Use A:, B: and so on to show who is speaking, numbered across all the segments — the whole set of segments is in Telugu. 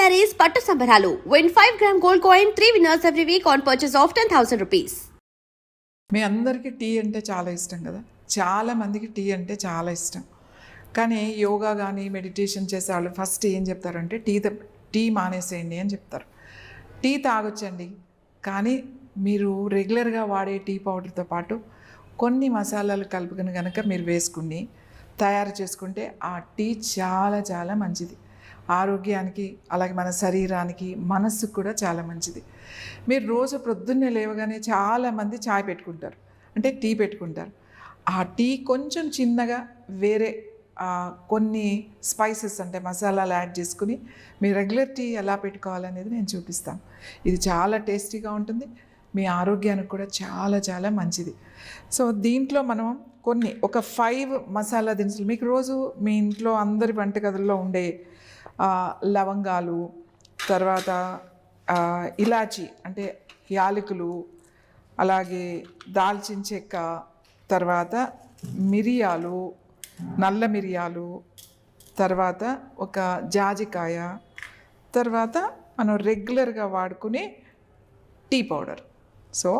A: sarees పట్టు సంబరాలు. Win 5 gram gold coin, 3 winners every week on purchase of 10,000 rupees.
B: మీ అందరికీ టీ అంటే చాలా ఇష్టం కదా. చాలామందికి టీ అంటే చాలా ఇష్టం. కానీ యోగా కానీ మెడిటేషన్ చేసే వాళ్ళు ఫస్ట్ ఏం చెప్తారంటే టీ మానేసేయండి అని చెప్తారు. టీ తాగొచ్చండి, కానీ మీరు రెగ్యులర్గా వాడే టీ పౌడర్తో పాటు కొన్ని మసాలాలు కలుపుకొని కనుక మీరు వేసుకుని తయారు చేసుకుంటే ఆ టీ చాలా చాలా మంచిది. ఆరోగ్యానికి, అలాగే మన శరీరానికి, మనస్సుకు కూడా చాలా మంచిది. మీరు రోజు ప్రొద్దున్నే లేవగానే చాలామంది చాయ్ పెట్టుకుంటారు, అంటే టీ పెట్టుకుంటారు. ఆ టీ కొంచెం చిన్నగా వేరే కొన్ని స్పైసెస్ అంటే మసాలాలు యాడ్ చేసుకుని మీ రెగ్యులర్ టీ ఎలా పెట్టుకోవాలనేది నేను చూపిస్తాను. ఇది చాలా టేస్టీగా ఉంటుంది, మీ ఆరోగ్యానికి కూడా చాలా చాలా మంచిది. సో దీంట్లో మనం ఒక 5 మసాలా దినుసులు, మీకు రోజు మీ ఇంట్లో అందరి వంటగదుల్లో ఉండే లవంగాలు, తర్వాత ఇలాచి అంటే యాలకులు, అలాగే దాల్చిన చెక్క, తర్వాత మిరియాలు, నల్ల మిరియాలు, తర్వాత ఒక జాజికాయ, తర్వాత మనం రెగ్యులర్గా వాడుకునే టీ పౌడర్. సో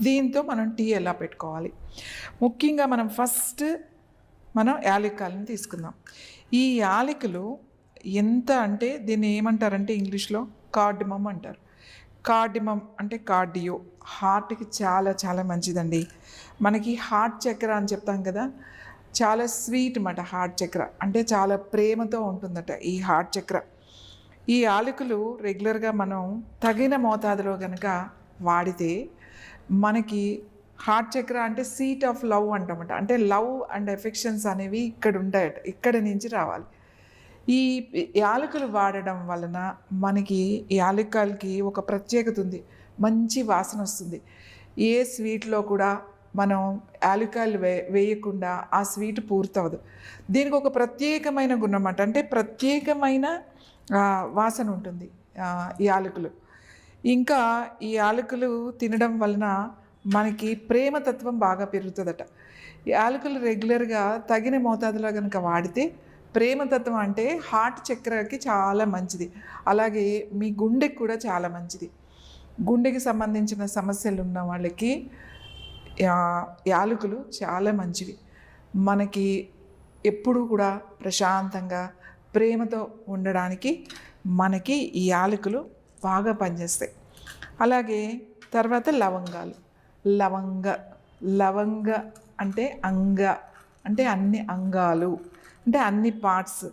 B: దీంతో మనం టీ ఎలా పెట్టుకోవాలి, ముఖ్యంగా మనం ఫస్ట్ యాలక్కాయలను తీసుకుందాం. ఈ యాలకులు ఎంత అంటే దీన్ని ఏమంటారంటే ఇంగ్లీష్లో కార్డిమమ్ అంటారు. కార్డిమమ్ అంటే కార్డియో, హార్ట్కి చాలా చాలా మంచిదండి. మనకి హార్ట్ చక్ర అని చెప్తాం కదా, చాలా స్వీట్ అన్నమాట. హార్ట్ చక్ర అంటే చాలా ప్రేమతో ఉంటుందట ఈ హార్ట్ చక్ర. ఈ యాలకులు రెగ్యులర్గా మనం తగిన మోతాదులో కనుక వాడితే మనకి హార్ట్ చక్ర అంటే సీట్ ఆఫ్ లవ్ అంటామట. అంటే లవ్ అండ్ ఎఫెక్షన్స్ అనేవి ఇక్కడ ఉంటాయట, ఇక్కడ నుంచి రావాలి. ఈ యాలకులు వాడడం వలన మనకి యాలక్కాయలకి ఒక ప్రత్యేకత ఉంది, మంచి వాసన వస్తుంది. ఏ స్వీట్లో కూడా మనం యాలక్కాయలు వేయకుండా ఆ స్వీట్ పూర్తవదు. దీనికి ఒక ప్రత్యేకమైన గుణం అన్నమాట, అంటే ప్రత్యేకమైన వాసన ఉంటుంది యాలకులు. ఇంకా ఈ యాలకులు తినడం వలన మనకి ప్రేమతత్వం బాగా పెరుగుతుందట. యాలకులు రెగ్యులర్గా తగిన మోతాదులో కనుక వాడితే ప్రేమతత్వం అంటే హార్ట్ చక్రకి చాలా మంచిది, అలాగే మీ గుండెకి కూడా చాలా మంచిది. గుండెకి సంబంధించిన సమస్యలు ఉన్న వాళ్ళకి యాలకులు చాలా మంచివి. మనకి ఎప్పుడూ కూడా ప్రశాంతంగా ప్రేమతో ఉండడానికి మనకి ఈ యాలకులు బాగా పనిచేస్తాయి. అలాగే తర్వాత లవంగాలు. లవంగ అంటే అంటే అన్ని అంగాలు, అంటే అన్ని పార్ట్స్.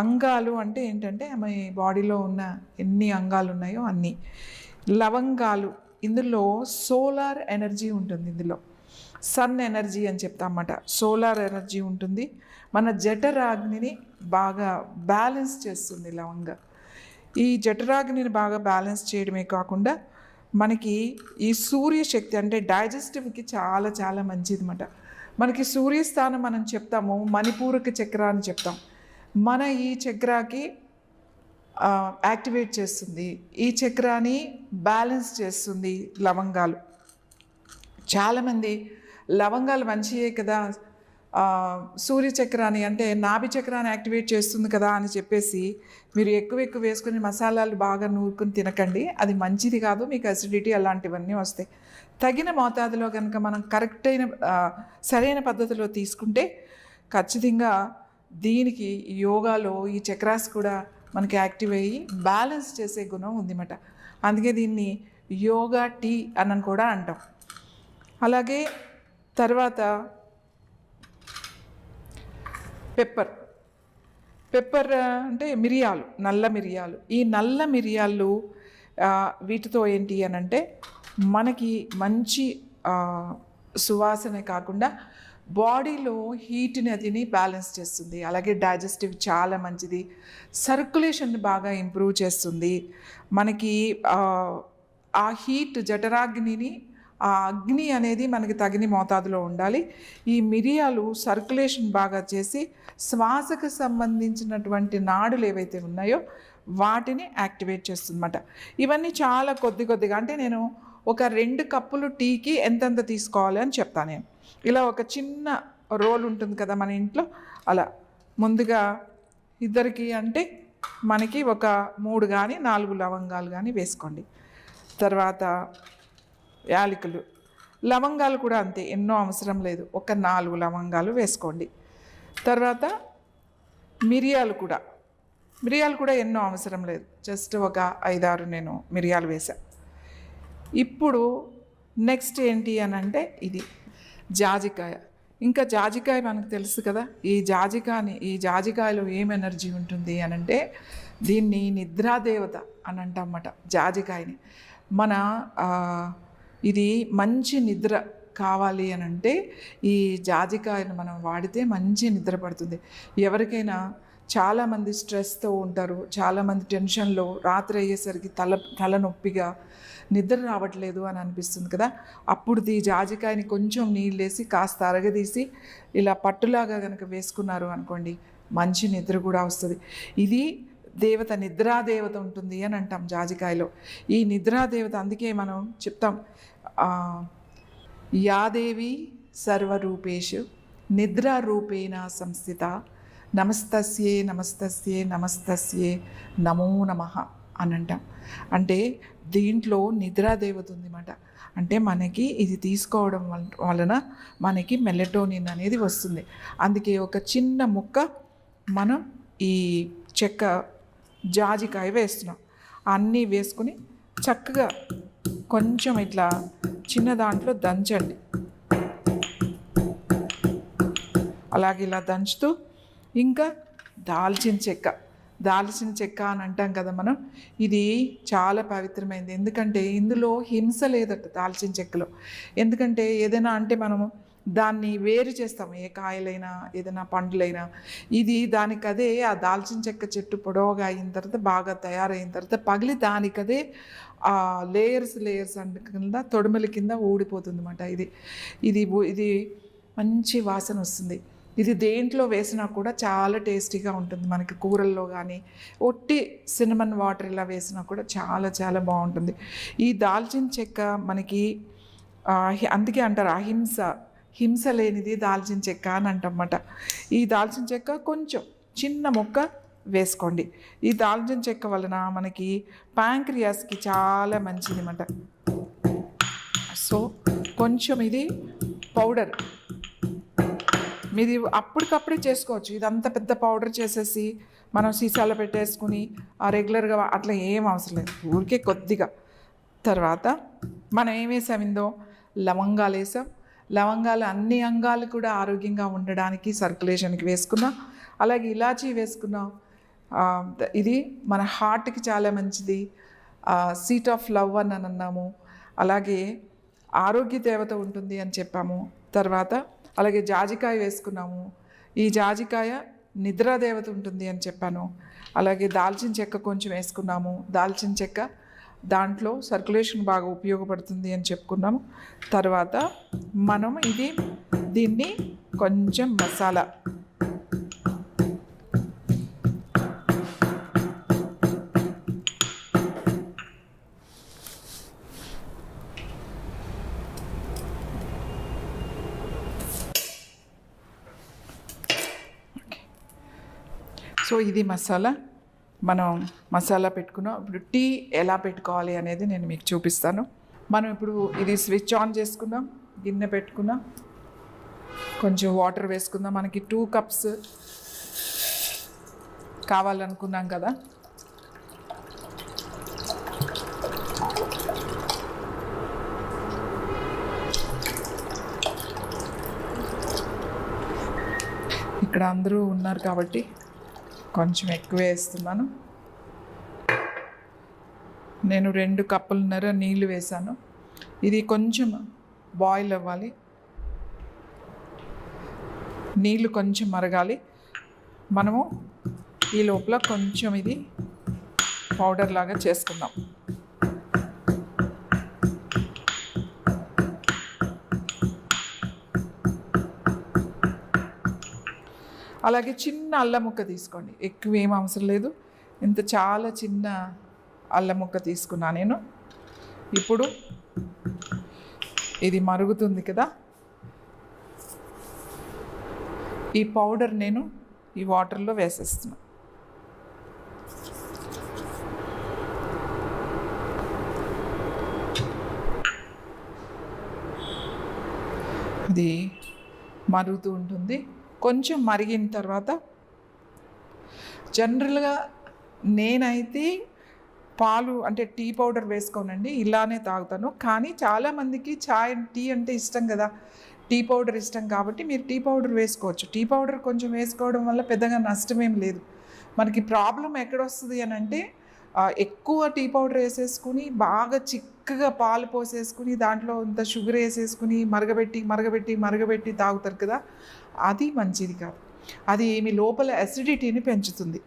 B: అంగాలు అంటే ఏంటంటే మన బాడీలో ఉన్న ఎన్ని అంగాలు ఉన్నాయో అన్నీ. లవంగాలు, ఇందులో సోలార్ ఎనర్జీ ఉంటుంది, ఇందులో సన్ ఎనర్జీ అని చెప్తామన్నమాట. సోలార్ ఎనర్జీ ఉంటుంది, మన జఠరాగ్నిని బాగా బ్యాలెన్స్ చేస్తుంది లవంగ. ఈ జఠరాగ్నిని బాగా బ్యాలెన్స్ చేయడమే కాకుండా మనకి ఈ సూర్యశక్తి అంటే డైజెస్టివ్కి చాలా చాలా మంచిది అన్నమాట. మనకి సూర్యస్థానం మనం చెప్తాము మణిపూరక చక్ర అని చెప్తాం. మన ఈ చక్రాకి యాక్టివేట్ చేస్తుంది, ఈ చక్రాన్ని బ్యాలెన్స్ చేస్తుంది లవంగాలు. చాలామంది లవంగాలు మంచియే కదా, సూర్యచక్రాన్ని అంటే నాభి చక్రాన్ని యాక్టివేట్ చేస్తుంది కదా అని చెప్పేసి మీరు ఎక్కువ వేసుకుని మసాలాలు బాగా నూరుకుని తినకండి, అది మంచిది కాదు, మీకు అసిడిటీ అలాంటివన్నీ వస్తాయి. తగిన మోతాదులో కనుక మనం సరైన పద్ధతిలో తీసుకుంటే ఖచ్చితంగా దీనికి యోగాలో ఈ చక్రాస్ కూడా మనకి యాక్టివ్ అయ్యి బ్యాలెన్స్ చేసే గుణం ఉందన్నమాట. అందుకే దీన్ని యోగా టీ అని కూడా అంటాం. అలాగే తర్వాత పెప్పర్ అంటే మిరియాలు, నల్ల మిరియాలు. ఈ నల్ల మిరియాలు వీటితో ఏంటి అని అంటే మనకి మంచి సువాసన కాకుండా బాడీలో హీట్ని అదిని బ్యాలెన్స్ చేస్తుంది. అలాగే డైజెస్టివ్ చాలా మంచిది, సర్క్యులేషన్ బాగా ఇంప్రూవ్ చేస్తుంది. మనకి ఆ హీట్ జఠరాగ్నిని, ఆ అగ్ని అనేది మనకి తగిన మోతాదులో ఉండాలి. ఈ మిరియాలు సర్క్యులేషన్ బాగా చేసి శ్వాసకు సంబంధించినటువంటి నాడులు ఏవైతే ఉన్నాయో వాటిని యాక్టివేట్ చేస్తుందన్నమాట. ఇవన్నీ చాలా కొద్దిగా, అంటే నేను ఒక 2 కప్పులు టీకి ఎంతెంత తీసుకోవాలి అని చెప్తాను నేను. ఇలా ఒక చిన్న రోల్ ఉంటుంది కదా మన ఇంట్లో, అలా ముందుగా ఇద్దరికి అంటే మనకి ఒక 3 కానీ 4 లవంగాలు కానీ వేసుకోండి. తర్వాత యాలకులు, లవంగాలు కూడా అంతే, ఎన్నో అవసరం లేదు, ఒక 4 లవంగాలు వేసుకోండి. తర్వాత మిరియాలు కూడా ఎన్నో అవసరం లేదు, జస్ట్ ఒక 5-6 నేను మిరియాలు వేసా. ఇప్పుడు నెక్స్ట్ ఏంటి అని అంటే ఇది జాజికాయ. ఇంకా జాజికాయ మనకు తెలుసు కదా, ఈ జాజికాయలో ఏం ఎనర్జీ ఉంటుంది అని అంటే దీన్ని నిద్రాదేవత అని అంటామన్నమాట జాజికాయని. మన ఇది మంచి నిద్ర కావాలి అని అంటే ఈ జాజికాయను మనం వాడితే మంచి నిద్ర పడుతుంది. ఎవరికైనా చాలామంది స్ట్రెస్తో ఉంటారు, చాలామంది టెన్షన్లో, రాత్రి అయ్యేసరికి తలనొప్పిగా నిద్ర రావట్లేదు అని అనిపిస్తుంది కదా, అప్పుడు ఈ జాజికాయని కొంచెం నీళ్ళేసి కాస్త అరగదీసి ఇలా పట్టులాగా కనుక వేసుకున్నారు అనుకోండి, మంచి నిద్ర కూడా వస్తుంది. ఇది దేవత, నిద్రాదేవత ఉంటుంది అని అంటాం జాజికాయలో. ఈ నిద్రాదేవత అందుకే మనం చెప్తాం, యాదేవి సర్వరూపేషు నిద్రారూపేణ సంస్థిత నమస్తస్యే నమస్తస్యే నమస్తస్యే నమో నమః అని అంటాం. అంటే దీంట్లో నిద్రాదేవత ఉందన్నమాట. అంటే మనకి ఇది తీసుకోవడం వలన మనకి మెలటోనిన్ అనేది వస్తుంది. అందుకే ఒక చిన్న ముక్క మనం ఈ జాజికాయ వేస్తున్నాం. అన్నీ వేసుకుని చక్కగా కొంచెం ఇట్లా చిన్న దాంట్లో దంచండి. అలాగే ఇలా దంచుతూ ఇంకా దాల్చిన చెక్క అని అంటాం కదా మనం, ఇది చాలా పవిత్రమైనది. ఎందుకంటే ఇందులో హింస లేదట దాల్చిన చెక్కలో. ఎందుకంటే ఏదైనా అంటే మనము దాన్ని వేరు చేస్తాం, ఏ కాయలైనా ఏదైనా పండ్లైనా. ఇది దానికదే ఆ దాల్చిన చెక్క చెట్టు పొడవుగా అయిన తర్వాత బాగా తయారైన తర్వాత పగిలి దానికదే ఆ లేయర్స్ కింద తొడుమల కింద ఊడిపోతుంది అన్నమాట. ఇది మంచి వాసన వస్తుంది. ఇది దేంట్లో వేసినా కూడా చాలా టేస్టీగా ఉంటుంది. మనకి కూరల్లో కానీ ఒట్టి సినమన్ వాటర్ ఇలా వేసినా కూడా చాలా చాలా బాగుంటుంది. ఈ దాల్చిన చెక్క మనకి అందుకే అంటారు హింస లేనిది దాల్చిన చెక్క అని అంటమాట. ఈ దాల్చిన చెక్క కొంచెం చిన్న ముక్క వేసుకోండి. ఈ దాల్చిన చెక్క వలన మనకి ప్యాంక్రియాస్కి చాలా మంచిది అన్నమాట. సో కొంచెం ఇది పౌడర్ మీది అప్పటికప్పుడే చేసుకోవచ్చు. ఇదంతా పెద్ద పౌడర్ చేసేసి మనం సీసాలో పెట్టేసుకుని రెగ్యులర్గా అట్లా ఏం అవసరం లేదు, ఊరికే కొద్దిగా. తర్వాత మనం ఏం వేసామిందో లవంగాలు వేసాం. లవంగాలు అన్ని అంగాలు కూడా ఆరోగ్యంగా ఉండడానికి సర్క్యులేషన్కి వేసుకున్నాం. అలాగే ఇలాచీ వేసుకున్నాం. ఇది మన హార్ట్కి చాలా మంచిది, సీట్ ఆఫ్ లవ్ అని అన్నాము. అలాగే ఆరోగ్య దేవత ఉంటుంది అని చెప్పాము. తర్వాత అలాగే జాజికాయ వేసుకున్నాము. ఈ జాజికాయ నిద్రాదేవత ఉంటుంది అని చెప్పాను. అలాగే దాల్చిన చెక్క కొంచెం వేసుకున్నాము. దాల్చిన చెక్క దాంట్లో సర్క్యులేషన్ బాగా ఉపయోగపడుతుంది అని చెప్పుకున్నాము. తర్వాత మనం దీన్ని కొంచెం మసాలా సో ఇది మనం మసాలా పెట్టుకున్నాం. ఇప్పుడు టీ ఎలా పెట్టుకోవాలి అనేది నేను మీకు చూపిస్తాను. మనం ఇప్పుడు ఇది స్విచ్ ఆన్ చేసుకుందాం, గిన్నె పెట్టుకుందాం, కొంచెం వాటర్ వేసుకుందాం. మనకి 2 కప్స్ కావాలనుకున్నాం కదా. ఇక్కడ అందరూ ఉన్నారు కాబట్టి కొంచెం ఎక్కువ వేస్తున్నాను. నేను 2 కప్పులన్నర నీళ్ళు వేసాను. ఇది కొంచెం బాయిల్ అవ్వాలి, నీళ్ళు కొంచెం మరగాలి. మనము ఈ లోపల కొంచెం ఇది పౌడర్ లాగా చేసుకుందాం. అలాగే చిన్న అల్లం ముక్క తీసుకోండి, ఎక్కువ ఏం అవసరం లేదు. ఇంత చాలా చిన్న అల్లం ముక్క తీసుకున్నా నేను. ఇప్పుడు ఇది మరుగుతుంది కదా, ఈ పౌడర్ నేను ఈ వాటర్లో వేసేస్తున్నా. ఇది మరుగుతూ ఉంటుంది. కొంచెం మరిగిన తర్వాత జనరల్గా నేనైతే పాలు అంటే టీ పౌడర్ వేసుకోనండి, ఇలానే తాగుతాను. కానీ చాలామందికి టీ అంటే ఇష్టం కదా, టీ పౌడర్ ఇష్టం కాబట్టి మీరు టీ పౌడర్ వేసుకోవచ్చు. టీ పౌడర్ కొంచెం వేసుకోవడం వల్ల పెద్దగా నష్టమేం లేదు. మనకి ప్రాబ్లం ఎక్కడొస్తుంది అని అంటే ఎక్కువ టీ పౌడర్ వేసేసుకుని బాగా చిక్కగా పాలు పోసేసుకుని దాంట్లో ఇంత షుగర్ వేసేసుకుని మరగబెట్టి తాగుతారు కదా, అది మంచిది కాదు. అది మీ లోపల అసిడిటీని పెంచుతుంది.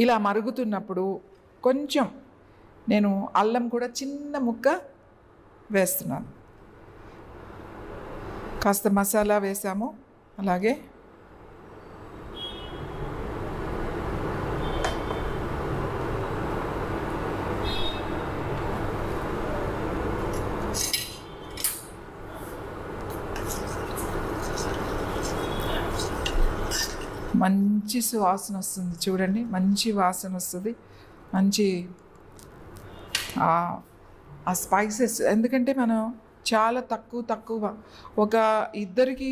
B: ఇలా మరుగుతున్నప్పుడు కొంచెం నేను అల్లం కూడా చిన్న ముక్క వేస్తున్నాను. కాస్త మసాలా వేసాము. అలాగే మంచి సువాసన వస్తుంది చూడండి, మంచి వాసన వస్తుంది. మంచి ఆ స్పైసెస్, ఎందుకంటే మనం చాలా తక్కువ ఒక ఇద్దరికి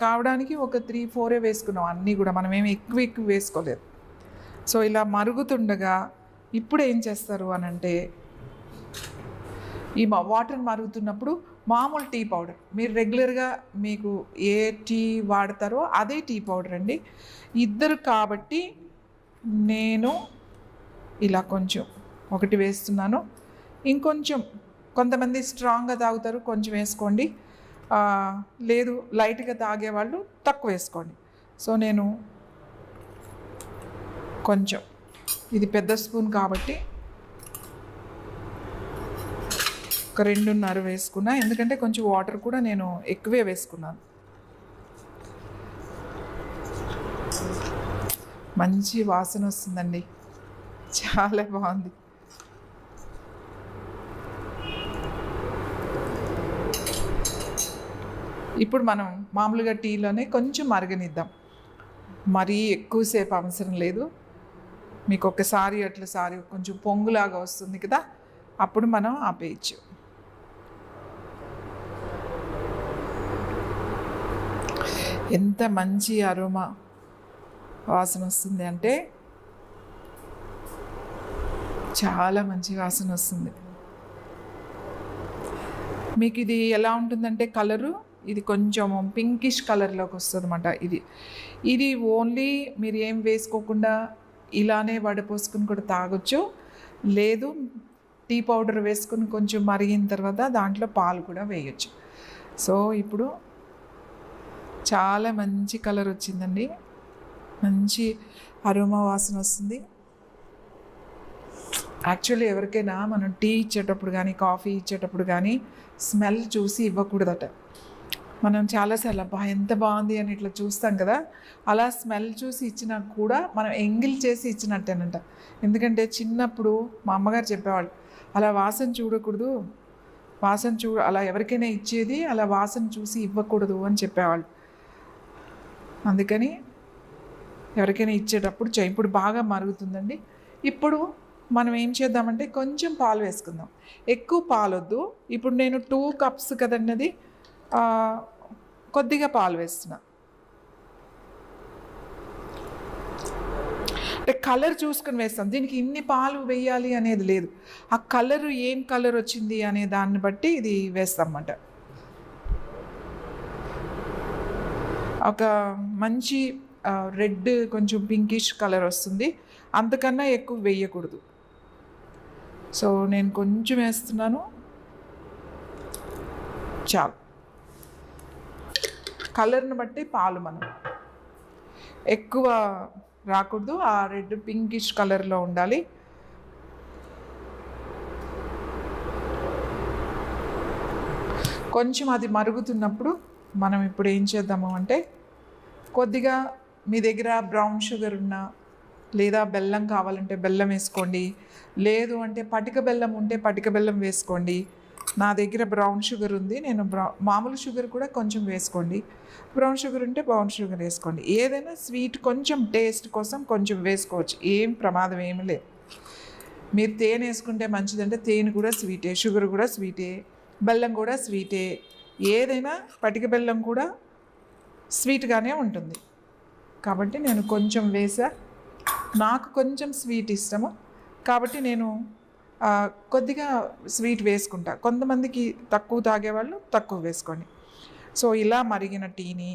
B: కావడానికి ఒక 3-4 వేసుకున్నాం. అన్నీ కూడా మనం ఏమి ఎక్కువ వేసుకోలేదు. సో ఇలా మరుగుతుండగా ఇప్పుడు ఏం చేస్తారు అని అంటే, ఈ వాటర్ మరుగుతున్నప్పుడు మామూలు టీ పౌడర్, మీరు రెగ్యులర్గా మీకు ఏ టీ వాడతారో అదే టీ పౌడర్ అండి. ఇద్దరు కాబట్టి నేను ఇలా కొంచెం ఒకటి వేస్తున్నాను. ఇంకొంచెం కొంతమంది స్ట్రాంగ్గా తాగుతారు, కొంచెం వేసుకోండి. లేదు లైట్గా తాగేవాళ్ళు తక్కువ వేసుకోండి. సో నేను కొంచెం, ఇది పెద్ద స్పూన్ కాబట్టి ఒక 2.5 వేసుకున్నా, ఎందుకంటే కొంచెం వాటర్ కూడా నేను ఎక్కువే వేసుకున్నాను. మంచి వాసన వస్తుందండి, చాలా బాగుంది. ఇప్పుడు మనం మామూలుగా టీలోనే కొంచెం మరగనిద్దాం, మరీ ఎక్కువసేపు అవసరం లేదు. మీకు ఒకసారి కొంచెం పొంగులాగా వస్తుంది కదా, అప్పుడు మనం ఆపేయచ్చు. ఎంత మంచి అరోమా వాసన వస్తుంది అంటే, చాలా మంచి వాసన వస్తుంది. మీకు ఇది ఎలా ఉంటుందంటే కలరు, ఇది కొంచెం పింకిష్ కలర్లోకి వస్తుంది అన్నమాట. ఇది ఓన్లీ మీరు ఏం వేసుకోకుండా ఇలానే వడపోసుకుని కూడా తాగొచ్చు. లేదు టీ పౌడర్ వేసుకుని కొంచెం మరిగిన తర్వాత దాంట్లో పాలు కూడా వేయచ్చు. సో ఇప్పుడు చాలా మంచి కలర్ వచ్చిందండి, మంచి అరోమా వాసన వస్తుంది. యాక్చువల్లీ ఎవరికైనా మనం టీ ఇచ్చేటప్పుడు కానీ కాఫీ ఇచ్చేటప్పుడు కానీ స్మెల్ చూసి ఇవ్వకూడదట. మనం చాలాసార్లు అబ్బా ఎంత బాగుంది అని ఇట్లా చూస్తాం కదా, అలా స్మెల్ చూసి ఇచ్చినా కూడా మనం ఎంగిల్ చేసి ఇచ్చినట్టేనంట. ఎందుకంటే చిన్నప్పుడు మా అమ్మగారు చెప్పేవాళ్ళు, అలా వాసన చూడకూడదు, అలా ఎవరికైనా ఇచ్చేది అలా వాసన చూసి ఇవ్వకూడదు అని చెప్పేవాళ్ళు. అందుకని ఎవరికైనా ఇచ్చేటప్పుడు ఇప్పుడు బాగా మరుగుతుందండి. ఇప్పుడు మనం ఏం చేద్దామంటే కొంచెం పాలు వేసుకుందాం, ఎక్కువ పాలు వద్దు. ఇప్పుడు నేను 2 కప్స్ కదండి, అది కొద్దిగా పాలు వేస్తున్నా. అంటే కలర్ చూసుకొని వేస్తాం, దీనికి ఇన్ని పాలు వేయాలి అనేది లేదు. ఆ కలరు ఏం కలర్ వచ్చింది అనే దాన్ని బట్టి ఇది వేస్తాం అన్నమాట. ఒక మంచి రెడ్ కొంచెం పింకిష్ కలర్ వస్తుంది, అంతకన్నా ఎక్కువ వేయకూడదు. సో నేను కొంచెం వేస్తున్నాను, చాలు. కలర్ని బట్టి పాలు మనం ఎక్కువ రాకూడదు, ఆ రెడ్ పింకిష్ కలర్లో ఉండాలి. కొంచెం అది మరుగుతున్నప్పుడు మనం ఇప్పుడు ఏం చేద్దాము అంటే, కొద్దిగా మీ దగ్గర బ్రౌన్ షుగర్ ఉన్నా లేదా బెల్లం కావాలంటే బెల్లం వేసుకోండి, లేదు అంటే పటిక బెల్లం ఉంటే పటిక బెల్లం వేసుకోండి. నా దగ్గర బ్రౌన్ షుగర్ ఉంది, నేను మామూలు షుగర్ కూడా కొంచెం వేసుకోండి. బ్రౌన్ షుగర్ ఉంటే బ్రౌన్ షుగర్ వేసుకోండి. ఏదైనా స్వీట్ కొంచెం టేస్ట్ కోసం కొంచెం వేసుకోవచ్చు, ఏం ప్రమాదం ఏమి లేదు. మీరు తేనె వేసుకుంటే మంచిదంటే తేనె కూడా స్వీటే, షుగర్ కూడా స్వీటే, బెల్లం కూడా స్వీటే, ఏదైనా పటిక బెల్లం కూడా స్వీట్గానే ఉంటుంది కాబట్టి నేను కొంచెం వేసా. నాకు కొంచెం స్వీట్ ఇష్టము కాబట్టి నేను కొద్దిగా స్వీట్ వేసుకుంటా. కొంతమందికి తక్కువ తాగేవాళ్ళు తక్కువ వేసుకోండి. సో ఇలా మరిగిన టీని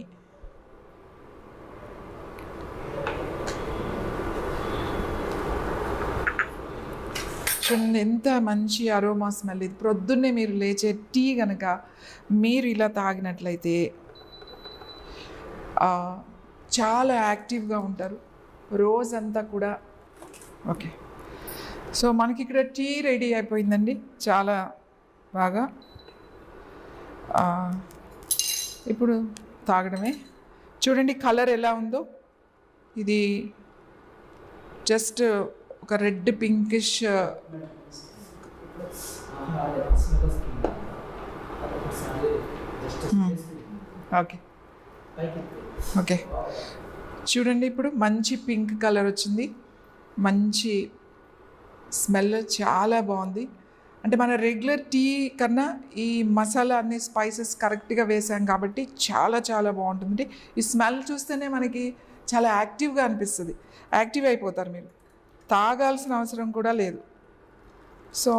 B: చూడండి, ఎంత మంచి అరోమా స్మెల్. ఇది ప్రొద్దున్నే మీరు లేచే టీ కనుక మీరు ఇలా తాగినట్లయితే చాలా యాక్టివ్గా ఉంటారు రోజంతా కూడా. ఓకే, సో మనకి ఇక్కడ టీ రెడీ అయిపోయిందండి, చాలా బాగా. ఇప్పుడు తాగడమే. చూడండి కలర్ ఎలా ఉందో. ఇది జస్ట్ ఒక రెడ్ పింకిష్ ఓకే ఓకే చూడండి, ఇప్పుడు మంచి పింక్ కలర్ వచ్చింది, మంచి స్మెల్ చాలా బాగుంది. అంటే మన రెగ్యులర్ టీ కన్నా ఈ మసాలా అన్ని స్పైసెస్ కరెక్ట్గా వేసాం కాబట్టి చాలా చాలా బాగుంటుంది. ఈ స్మెల్ చూస్తేనే మనకి చాలా యాక్టివ్గా అనిపిస్తుంది, యాక్టివ్ అయిపోతారు మీరు, తాగాల్సిన అవసరం కూడా లేదు. సో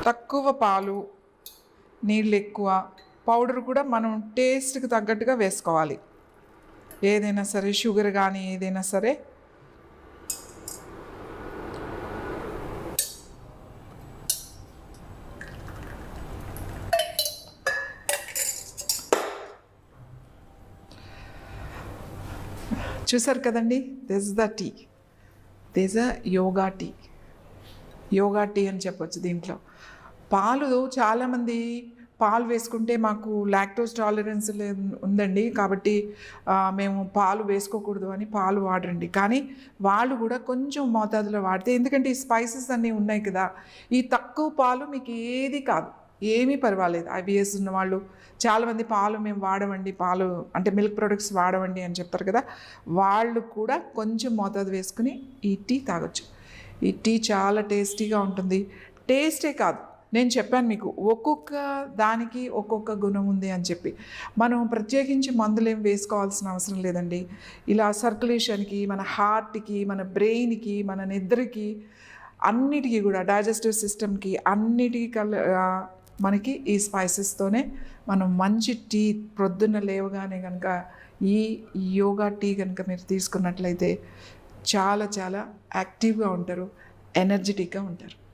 B: తక్కువ పాలు, నీళ్ళు ఎక్కువ, పౌడర్ కూడా మనం టేస్ట్కి తగ్గట్టుగా వేసుకోవాలి. ఏదైనా సరే, షుగర్ కానీ ఏదైనా సరే. చూసారు కదండి, this the tea, this a yoga tea. Yoga tea అని చెప్పొచ్చు. దీంట్లో పాలు చాలామంది పాలు వేసుకుంటే మాకు లాక్టోస్ టాలరెన్స్ ఉందండి కాబట్టి మేము పాలు వేసుకోకూడదు అని పాలు వాడరండి. కానీ వాళ్ళు కూడా కొంచెం మోతాదులో వాడితే, ఎందుకంటే ఈ స్పైసెస్ అన్నీ ఉన్నాయి కదా, ఈ తక్కువ పాలు మీకు ఏది కాదు, ఏమీ పర్వాలేదు. ఐబిఎస్ ఉన్న వాళ్ళు చాలామంది పాలు మేము వాడమండి, పాలు అంటే మిల్క్ ప్రొడక్ట్స్ వాడమండి అని చెప్తారు కదా, వాళ్ళు కూడా కొంచెం మోతాదు వేసుకుని ఈ టీ తాగొచ్చు. ఈ టీ చాలా టేస్టీగా ఉంటుంది. టేస్టే కాదు, నేను చెప్పాను మీకు ఒక్కొక్క దానికి ఒక్కొక్క గుణం ఉంది అని చెప్పి. మనం ప్రత్యేకించి మందులు ఏం వేసుకోవాల్సిన అవసరం లేదండి. ఇలా సర్క్యులేషన్కి, మన హార్ట్కి, మన బ్రెయిన్కి, మన నిద్రకి, అన్నిటికీ కూడా డైజెస్టివ్ సిస్టమ్కి అన్నిటికీ మనకి ఈ స్పైసెస్తోనే మనం మంచి టీ ప్రొద్దున్న లేవగానే కనుక ఈ యోగా టీ కనుక మీరు తీసుకున్నట్లయితే చాలా చాలా యాక్టివ్గా ఉంటారు, ఎనర్జెటిక్గా ఉంటారు.